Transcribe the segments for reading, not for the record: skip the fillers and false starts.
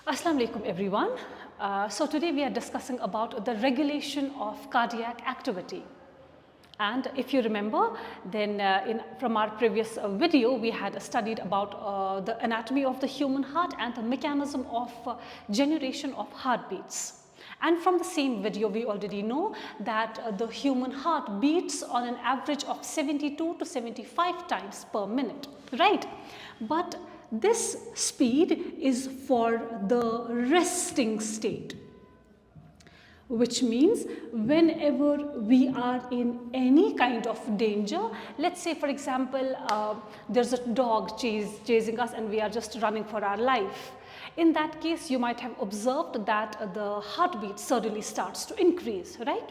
Assalamu alaikum everyone. So today we are discussing about the regulation of cardiac activity. And if you remember, then from our previous video, we had studied about the anatomy of the human heart and the mechanism of generation of heartbeats. And from the same video, we already know that the human heart beats on an average of 72 to 75 times per minute, right? But this speed is for the resting state, which means whenever we are in any kind of danger, let's say for example, there's a dog chasing us and we are just running for our life. In that case, you might have observed that the heartbeat suddenly starts to increase, right?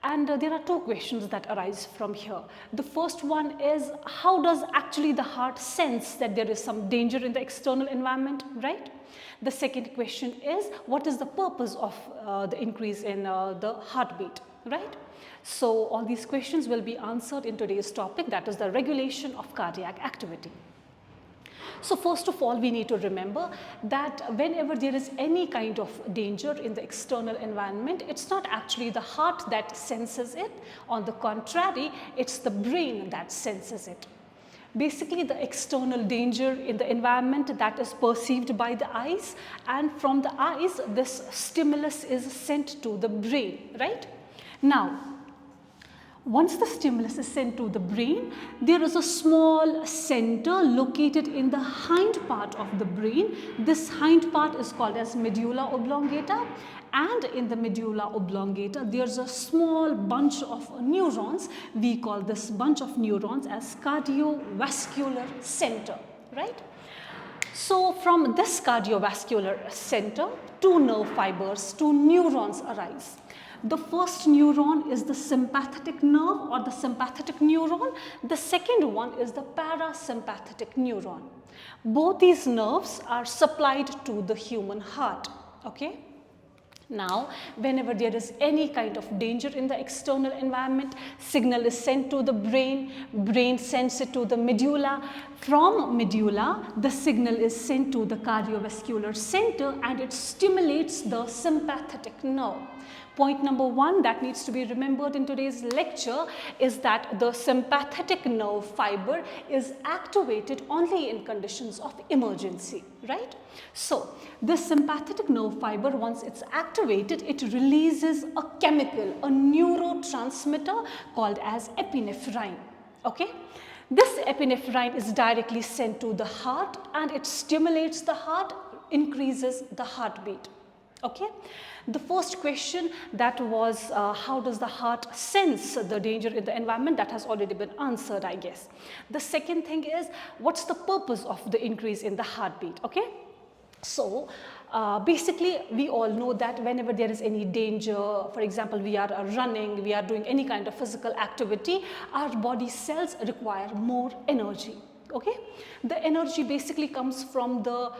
And there are two questions that arise from here. The first one is, how does actually the heart sense that there is some danger in the external environment, right? The second question is, what is the purpose of the increase in the heartbeat, right? So all these questions will be answered in today's topic, that is the regulation of cardiac activity. So first of all, we need to remember that whenever there is any kind of danger in the external environment, it's not actually the heart that senses it. On the contrary, it's the brain that senses it. Basically, the external danger in the environment that is perceived by the eyes, and from the eyes, this stimulus is sent to the brain, right? Now, once the stimulus is sent to the brain, there is a small center located in the hind part of the brain. This hind part is called as medulla oblongata, and in the medulla oblongata, there's a small bunch of neurons. We call this bunch of neurons as cardiovascular center, right? So from this cardiovascular center, two nerve fibers, two neurons arise. The first neuron is the sympathetic nerve or the sympathetic neuron. The second one is the parasympathetic neuron. Both these nerves are supplied to the human heart, okay? Now, whenever there is any kind of danger in the external environment, signal is sent to the brain, brain sends it to the medulla. From medulla, the signal is sent to the cardiovascular center and it stimulates the sympathetic nerve. Point number one that needs to be remembered in today's lecture is that the sympathetic nerve fiber is activated only in conditions of emergency, right? So, this sympathetic nerve fiber, once it's activated, it releases a chemical, a neurotransmitter called as epinephrine, okay? This epinephrine is directly sent to the heart and it stimulates the heart, increases the heartbeat, okay? The first question that was how does the heart sense the danger in the environment, that has already been answered, I guess. The second thing is, what's the purpose of the increase in the heartbeat, okay? So basically we all know that whenever there is any danger, for example, we are running, we are doing any kind of physical activity, our body cells require more energy, okay? The energy basically comes from the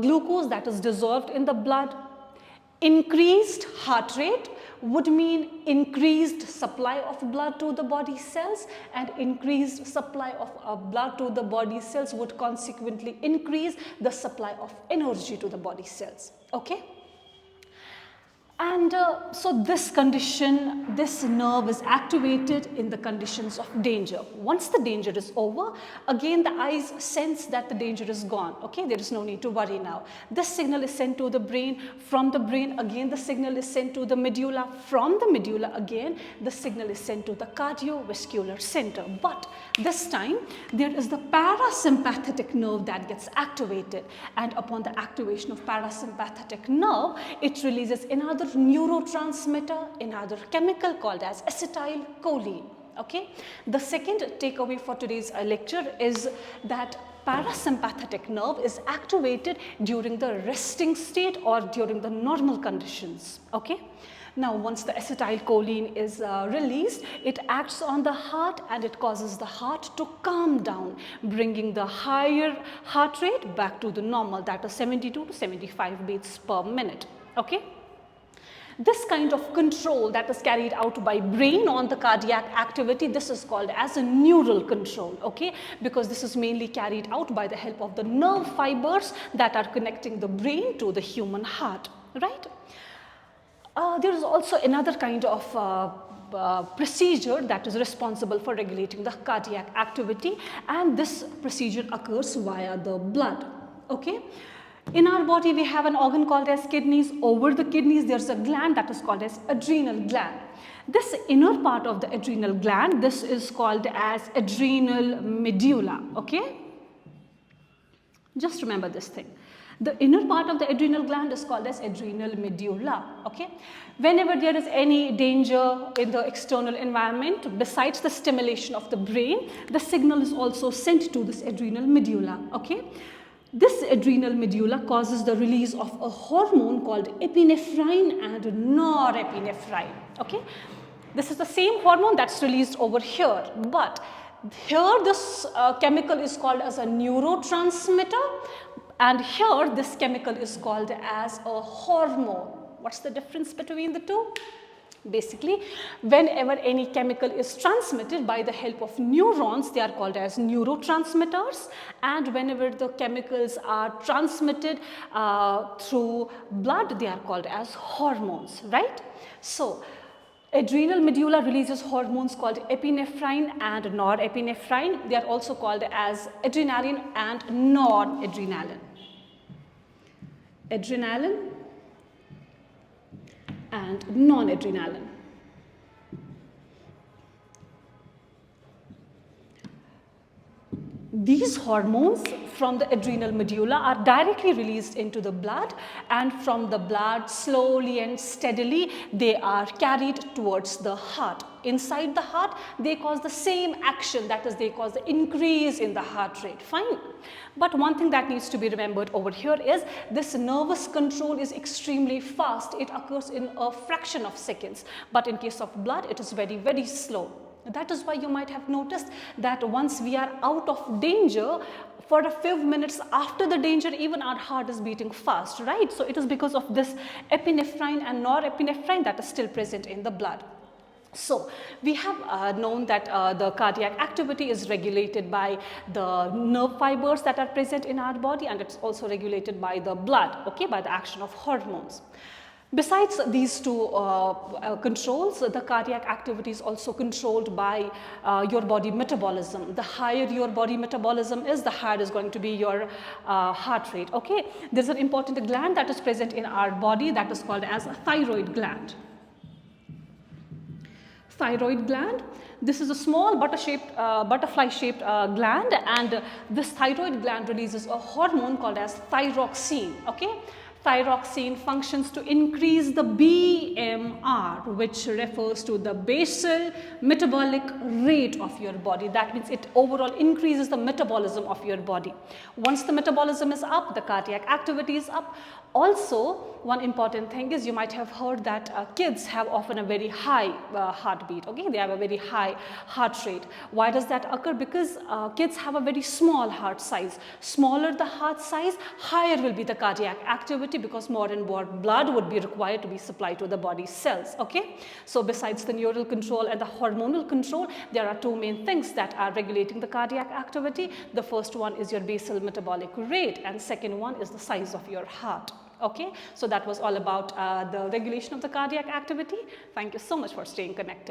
glucose that is dissolved in the blood. Increased heart rate would mean increased supply of blood to the body cells, and increased supply of blood to the body cells would consequently increase the supply of energy to the body cells, okay? And so this condition, this nerve is activated in the conditions of danger. Once the danger is over, again the eyes sense that the danger is gone, okay? There is no need to worry now. This signal is sent to the brain. From the brain, again the signal is sent to the medulla. From the medulla, again the signal is sent to the cardiovascular center. But this time, there is the parasympathetic nerve that gets activated. And upon the activation of parasympathetic nerve, it releases another neurotransmitter, another chemical called as acetylcholine, okay? The second takeaway for today's lecture is that parasympathetic nerve is activated during the resting state or during the normal conditions, okay? Now, once the acetylcholine is released, it acts on the heart and it causes the heart to calm down, bringing the higher heart rate back to the normal, that is 72 to 75 beats per minute, okay? This kind of control that is carried out by brain on the cardiac activity, this is called as a neural control, okay, because this is mainly carried out by the help of the nerve fibers that are connecting the brain to the human heart, right? There is also another kind of procedure that is responsible for regulating the cardiac activity, and this procedure occurs via the blood, okay. In our body, we have an organ called as kidneys. Over the kidneys, there's a gland that is called as adrenal gland. This inner part of the adrenal gland, this is called as adrenal medulla, okay? Just remember this thing. The inner part of the adrenal gland is called as adrenal medulla, okay? Whenever there is any danger in the external environment, besides the stimulation of the brain, the signal is also sent to this adrenal medulla, okay? This adrenal medulla causes the release of a hormone called epinephrine and norepinephrine, okay? This is the same hormone that's released over here, but here this chemical is called as a neurotransmitter, and here this chemical is called as a hormone. What's the difference between the two? Basically, whenever any chemical is transmitted by the help of neurons, they are called as neurotransmitters, and whenever the chemicals are transmitted through blood, they are called as hormones, right? So, adrenal medulla releases hormones called epinephrine and norepinephrine. They are also called as adrenaline and noradrenaline. Adrenaline and non-adrenaline. These hormones from the adrenal medulla are directly released into the blood, and from the blood slowly and steadily they are carried towards the heart. Inside the heart, they cause the same action, that is, they cause the increase in the heart rate, fine. But one thing that needs to be remembered over here is this nervous control is extremely fast. It occurs in a fraction of seconds, but in case of blood, it is very, very slow. That is why you might have noticed that once we are out of danger, for a few minutes after the danger, even our heart is beating fast, right? So it is because of this epinephrine and norepinephrine that is still present in the blood. So we have known that the cardiac activity is regulated by the nerve fibers that are present in our body, and it's also regulated by the blood, okay, by the action of hormones. Besides these two controls, the cardiac activity is also controlled by your body metabolism. The higher your body metabolism is, the higher is going to be your heart rate, okay. There's an important gland that is present in our body that is called as a thyroid gland. Thyroid gland, this is a small butterfly-shaped gland, and this thyroid gland releases a hormone called as thyroxine, okay. Thyroxine functions to increase the BMR, which refers to the basal metabolic rate of your body. That means it overall increases the metabolism of your body. Once the metabolism is up, the cardiac activity is up. Also, one important thing is you might have heard that kids have often a very high heartbeat, okay? They have a very high heart rate. Why does that occur? Because kids have a very small heart size. Smaller the heart size, higher will be the cardiac activity, because more and more blood would be required to be supplied to the body cells, okay? So besides the neural control and the hormonal control, there are two main things that are regulating the cardiac activity. The first one is your basal metabolic rate, and second one is the size of your heart. Okay, so that was all about the regulation of the cardiac activity. Thank you so much for staying connected.